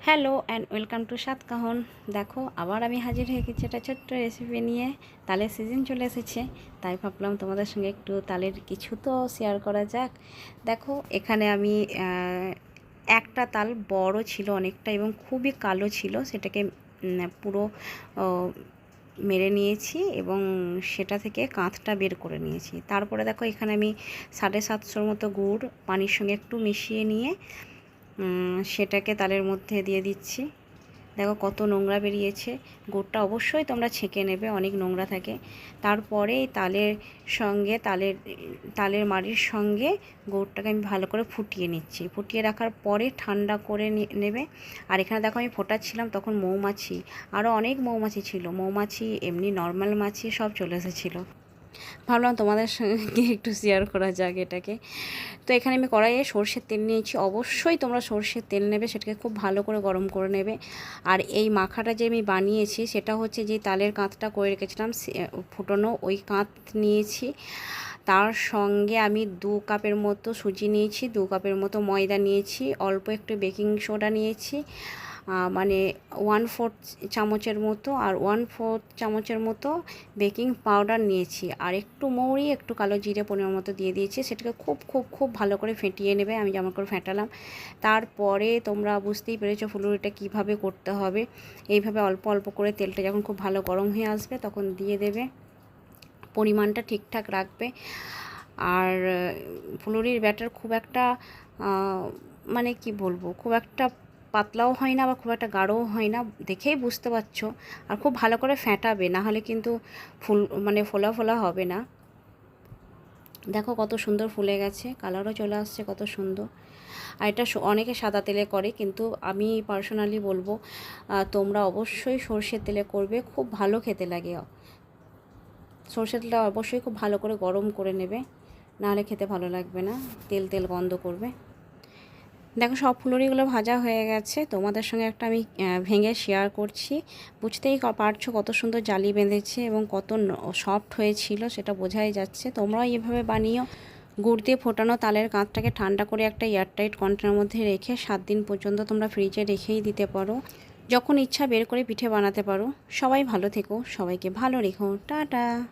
Hello and welcome to সাতকাহন। দেখো আবার আমি হাজির হয়ে গেছি একটা ছোট্ট রেসিপি নিয়ে। তালের সিজন চলে এসেছে, তাই ভাবলাম তোমাদের সঙ্গে একটু তালের কিছু তো শেয়ার করা যাক। দেখো এখানে আমি একটা তাল বড় ছিল অনেকটা এবং খুবই কালো ছিল, সেটাকে পুরো মেরে নিয়েছি এবং সেটা থেকে কাঁচটা বের করে নিয়েছি। তারপরে দেখো এখানে আমি 750 মতো গুড় পানির সঙ্গে একটু মিশিয়ে নিয়ে সেটাকে তালের মধ্যে দিয়ে দিচ্ছি। দেখো কত নোংরা বেরিয়েছে। গুড়টা অবশ্যই তোমরা ছেঁকে নেবে, অনেক নোংরা থাকে। তারপরে তালের মাড়ির সঙ্গে গুড়টাকে আমি ভালো করে ফুটিয়ে নিচ্ছি। ফুটিয়ে রাখার পরে ঠান্ডা করে নেবে। আর এখানে দেখো আমি ফোটাচ্ছিলাম তখন মৌমাছি, আরও অনেক মৌমাছি ছিল, মৌমাছি এমনি নর্মাল মাছি সব চলে এসেছিলো। ভাবলাম তোমাদের সঙ্গে একটু শেয়ার করা যাক এটাকে। তো এখানে আমি কড়াইয়ে সর্ষের তেল নিয়েছি। অবশ্যই তোমরা সর্ষের তেল নেবে, সেটাকে খুব ভালো করে গরম করে নেবে। আর এই মাখাটা যে আমি বানিয়েছি সেটা হচ্ছে যে তালের কাঁচটা করে রেখেছিলাম ফুটানো, ওই কাঁচ নিয়েছি। তার সঙ্গে আমি 2 কাপের মতো সুজি নিয়েছি, 2 কাপের মতো ময়দা নিয়েছি, অল্প একটু বেকিং সোডা নিয়েছি, মানে 1/4 চামচের মতো, আর 1/4 চামচের মতো বেকিং পাউডার নিয়েছি, আর একটু মৌরি, একটু কালো জিরে পরিমাণ মতো দিয়ে দিয়েছি। সেটাকে খুব খুব খুব ভালো করে ফেটিয়ে নেবে। আমি যেমন করে ফেটালাম। তারপরে তোমরা বুঝতেই পেরেছো ফুলুরিটা কিভাবে করতে হবে। এইভাবে অল্প অল্প করে তেলটা যখন খুব ভালো গরম হয়ে আসবে তখন দিয়ে দেবে, পরিমাণটা ঠিকঠাক রাখবে। আর ফুলুরির ব্যাটার খুব একটা মানে কি বলবো, খুব একটা পাতলাও হয় না বা খুব একটা গাঢ়ও হয় না, দেখেই বুঝতে পারছো। আর খুব ভালো করে ফেটাবে, না হলে কিন্তু ফোলা ফোলা হবে না। দেখো কত সুন্দর ফুলে গেছে, কালারও চলে আসছে কত সুন্দর। আর এটা অনেকে সাদা তেলে করে, কিন্তু আমি পার্সোনালি বলবো তোমরা অবশ্যই সর্ষের তেলে করবে, খুব ভালো খেতে লাগে। সর্ষের তেলটা অবশ্যই খুব ভালো করে গরম করে নেবে, নাহলে খেতে ভালো লাগবে না, তেল তেল গন্ধ করবে। দেখো সব ফুলুরিগুলো ভাজা হয়ে গেছে, তোমাদের সঙ্গে একটা আমি ভেঙে শেয়ার করছি। বুঝতেই পারছো কত সুন্দর জালি বেঁধেছে এবং কত সফট হয়েছিল, সেটা বোঝাই যাচ্ছে। তোমরাও এইভাবে বানিও। গুড় দিয়ে ফোটানো তালের কাঁচটাকে ঠান্ডা করে একটা এয়ারটাইট কন্টেনারের মধ্যে রেখে 7 দিন পর্যন্ত তোমরা ফ্রিজে রেখেই দিতে পারো, যখন ইচ্ছা বের করে পিঠে বানাতে পারো। সবাই ভালো থেকো, সবাইকে ভালো রেখো, টাটা।